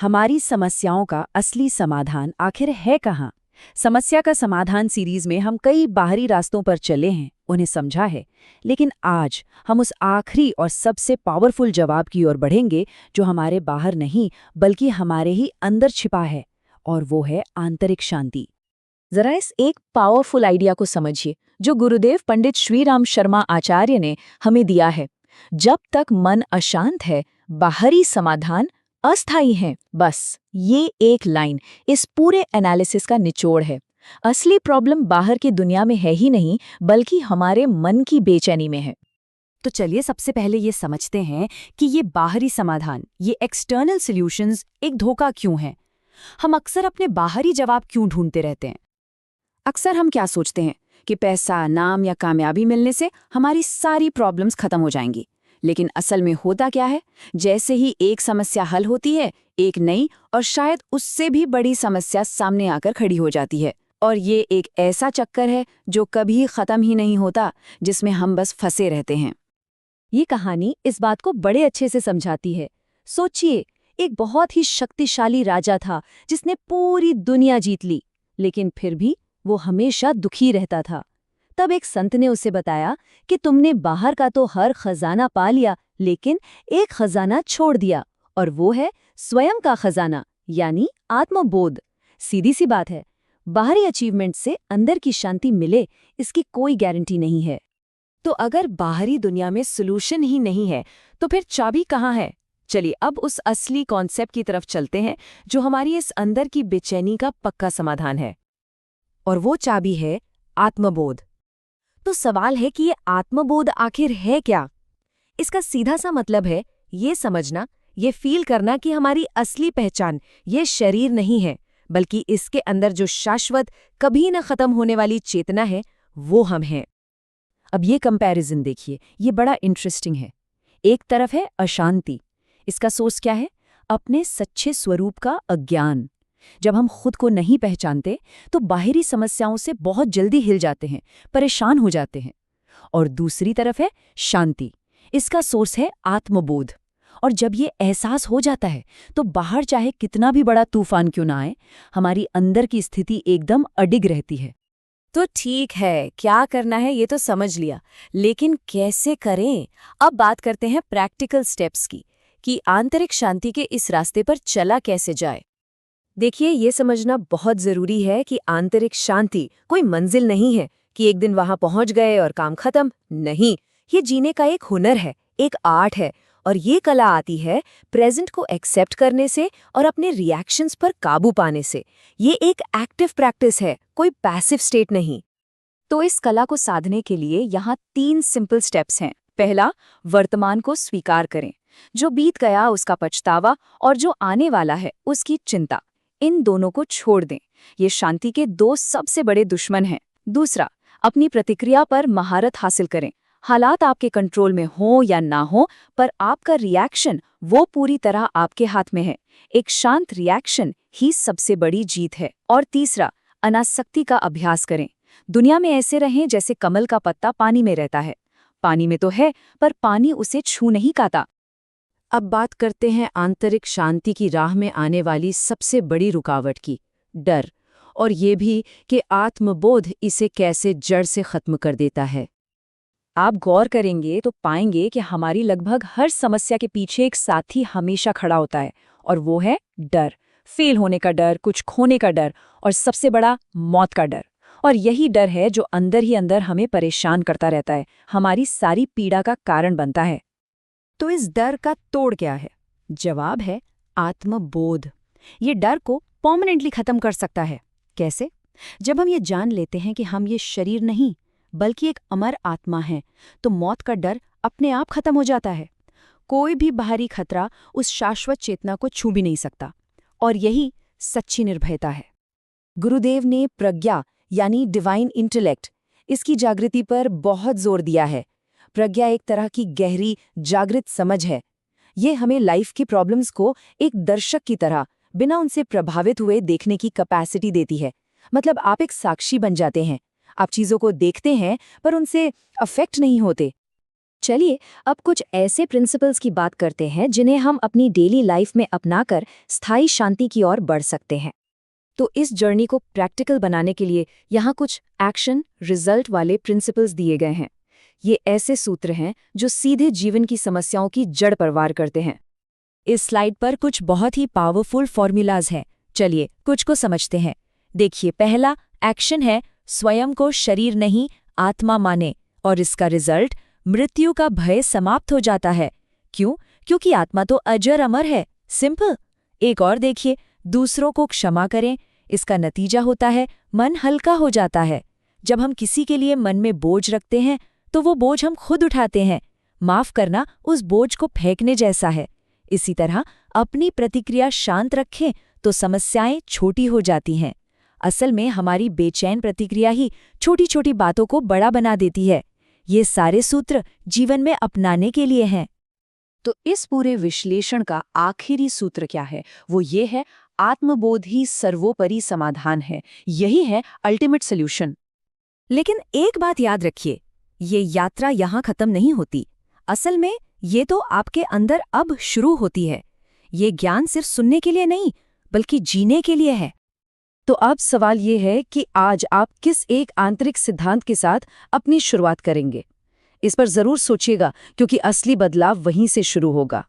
हमारी समस्याओं का असली समाधान आखिर है कहाँ? समस्या का समाधान सीरीज में हम कई बाहरी रास्तों पर चले हैं, उन्हें समझा है। लेकिन आज हम उस आखिरी और सबसे पावरफुल जवाब की ओर बढ़ेंगे जो हमारे बाहर नहीं बल्कि हमारे ही अंदर छिपा है, और वो है आंतरिक शांति। जरा इस एक पावरफुल आइडिया को समझिए जो गुरुदेव पंडित श्रीराम शर्मा आचार्य ने हमें दिया है। जब तक मन अशांत है, बाहरी समाधान अस्थायी है। बस ये एक लाइन इस पूरे एनालिसिस का निचोड़ है। असली प्रॉब्लम बाहर की दुनिया में है ही नहीं, बल्कि हमारे मन की बेचैनी में है। तो चलिए सबसे पहले ये समझते हैं कि ये बाहरी समाधान, ये एक्सटर्नल सॉल्यूशंस एक धोखा क्यों है। हम अक्सर अपने बाहरी जवाब क्यों ढूंढते रहते हैं? अक्सर हम क्या सोचते हैं कि पैसा, नाम या कामयाबी मिलने से हमारी सारी प्रॉब्लम्स खत्म हो जाएंगी। लेकिन असल में होता क्या है, जैसे ही एक समस्या हल होती है, एक नई और शायद उससे भी बड़ी समस्या सामने आकर खड़ी हो जाती है। और ये एक ऐसा चक्कर है जो कभी खत्म ही नहीं होता, जिसमें हम बस फंसे रहते हैं। ये कहानी इस बात को बड़े अच्छे से समझाती है। सोचिए, एक बहुत ही शक्तिशाली राजा था जिसने पूरी दुनिया जीत ली, लेकिन फिर भी वो हमेशा दुखी रहता था। तब एक संत ने उसे बताया कि तुमने बाहर का तो हर खजाना पा लिया, लेकिन एक खजाना छोड़ दिया, और वो है स्वयं का खजाना, यानी आत्मबोध। सीधी सी बात है, बाहरी अचीवमेंट से अंदर की शांति मिले, इसकी कोई गारंटी नहीं है। तो अगर बाहरी दुनिया में सॉल्यूशन ही नहीं है, तो फिर चाबी कहाँ है? चलिए अब उस असली कॉन्सेप्ट की तरफ चलते हैं जो हमारी इस अंदर की बेचैनी का पक्का समाधान है। और वो चाबी है आत्मबोध। तो सवाल है कि ये आत्मबोध आखिर है क्या? इसका सीधा सा मतलब है ये समझना, ये फील करना कि हमारी असली पहचान ये शरीर नहीं है, बल्कि इसके अंदर जो शाश्वत, कभी न खत्म होने वाली चेतना है, वो हम हैं। अब ये कंपैरिजन देखिए, ये बड़ा इंटरेस्टिंग है। एक तरफ है अशांति। इसका सोर्स क्या है? अपने सच्चे स्वरूप का अज्ञान। जब हम खुद को नहीं पहचानते तो बाहरी समस्याओं से बहुत जल्दी हिल जाते हैं, परेशान हो जाते हैं। और दूसरी तरफ है शांति। इसका सोर्स है आत्मबोध। और जब ये एहसास हो जाता है तो बाहर चाहे कितना भी बड़ा तूफान क्यों ना आए, हमारी अंदर की स्थिति एकदम अडिग रहती है। तो ठीक है, क्या करना है ये तो समझ लिया, लेकिन कैसे करें? अब बात करते हैं प्रैक्टिकल स्टेप्स की, कि आंतरिक शांति के इस रास्ते पर चला कैसे जाए। देखिए, ये समझना बहुत जरूरी है कि आंतरिक शांति कोई मंजिल नहीं है कि एक दिन वहां पहुंच गए और काम खत्म। नहीं, ये जीने का एक हुनर है, एक आर्ट है। और ये कला आती है प्रेजेंट को एक्सेप्ट करने से और अपने रिएक्शंस पर काबू पाने से। ये एक एक्टिव प्रैक्टिस है, कोई पैसिव स्टेट नहीं। तो इस कला को साधने के लिए यहाँ 3 सिंपल स्टेप्स हैं। पहला, वर्तमान को स्वीकार करें। जो बीत गया उसका पछतावा, और जो आने वाला है उसकी चिंता, इन दोनों को छोड़ दें। ये शांति के 2 सबसे बड़े दुश्मन हैं। दूसरा, अपनी प्रतिक्रिया पर महारत हासिल करें। हालात आपके कंट्रोल में हो या ना हो, पर आपका रिएक्शन वो पूरी तरह आपके हाथ में है। एक शांत रिएक्शन ही सबसे बड़ी जीत है। और तीसरा, अनासक्ति का अभ्यास करें। दुनिया में ऐसे रहें जैसे कमल का पत्ता पानी में रहता है। पानी में तो है, पर पानी उसे छू नहीं पाता। अब बात करते हैं आंतरिक शांति की राह में आने वाली सबसे बड़ी रुकावट की, डर। और ये भी कि आत्मबोध इसे कैसे जड़ से खत्म कर देता है। आप गौर करेंगे तो पाएंगे कि हमारी लगभग हर समस्या के पीछे एक साथी हमेशा खड़ा होता है, और वो है डर। फेल होने का डर, कुछ खोने का डर, और सबसे बड़ा, मौत का डर। और यही डर है जो अंदर ही अंदर हमें परेशान करता रहता है, हमारी सारी पीड़ा का कारण बनता है। तो इस डर का तोड़ क्या है? जवाब है आत्मबोध। ये डर को परमानेंटली खत्म कर सकता है। कैसे? जब हम ये जान लेते हैं कि हम ये शरीर नहीं बल्कि एक अमर आत्मा है, तो मौत का डर अपने आप खत्म हो जाता है। कोई भी बाहरी खतरा उस शाश्वत चेतना को छू भी नहीं सकता। और यही सच्ची निर्भयता है। गुरुदेव ने प्रज्ञा यानी डिवाइन इंटेलेक्ट, इसकी जागृति पर बहुत जोर दिया है। प्रज्ञा एक तरह की गहरी जागृत समझ है। ये हमें लाइफ की प्रॉब्लम्स को एक दर्शक की तरह बिना उनसे प्रभावित हुए देखने की कैपेसिटी देती है। मतलब आप एक साक्षी बन जाते हैं। आप चीज़ों को देखते हैं पर उनसे अफेक्ट नहीं होते। चलिए अब कुछ ऐसे प्रिंसिपल्स की बात करते हैं जिन्हें हम अपनी डेली लाइफ में अपनाकर स्थायी शांति की ओर बढ़ सकते हैं। तो इस जर्नी को प्रैक्टिकल बनाने के लिए यहाँ कुछ एक्शन रिजल्ट वाले प्रिंसिपल्स दिए गए हैं। ये ऐसे सूत्र हैं जो सीधे जीवन की समस्याओं की जड़ पर वार करते हैं। इस स्लाइड पर कुछ बहुत ही पावरफुल फॉर्मूलाज हैं। चलिए कुछ को समझते हैं। देखिए, पहला एक्शन है स्वयं को शरीर नहीं आत्मा माने, और इसका रिजल्ट मृत्यु का भय समाप्त हो जाता है। क्यों? क्योंकि आत्मा तो अजर अमर है। सिंपल। एक और देखिए, दूसरों को क्षमा करें। इसका नतीजा होता है मन हल्का हो जाता है। जब हम किसी के लिए मन में बोझ रखते हैं तो वो बोझ हम खुद उठाते हैं। माफ करना उस बोझ को फेंकने जैसा है। इसी तरह अपनी प्रतिक्रिया शांत रखें तो समस्याएं छोटी हो जाती हैं। असल में हमारी बेचैन प्रतिक्रिया ही छोटी छोटी बातों को बड़ा बना देती है। ये सारे सूत्र जीवन में अपनाने के लिए हैं। तो इस पूरे विश्लेषण का आखिरी सूत्र क्या है? वो ये है, आत्मबोध ही सर्वोपरि समाधान है। यही है अल्टीमेट सॉल्यूशन। लेकिन एक बात याद रखिए, ये यात्रा यहाँ खत्म नहीं होती। असल में ये तो आपके अंदर अब शुरू होती है। ये ज्ञान सिर्फ सुनने के लिए नहीं, बल्कि जीने के लिए है। तो अब सवाल ये है कि आज आप किस एक आंतरिक सिद्धांत के साथ अपनी शुरुआत करेंगे? इस पर जरूर सोचिएगा, क्योंकि असली बदलाव वहीं से शुरू होगा।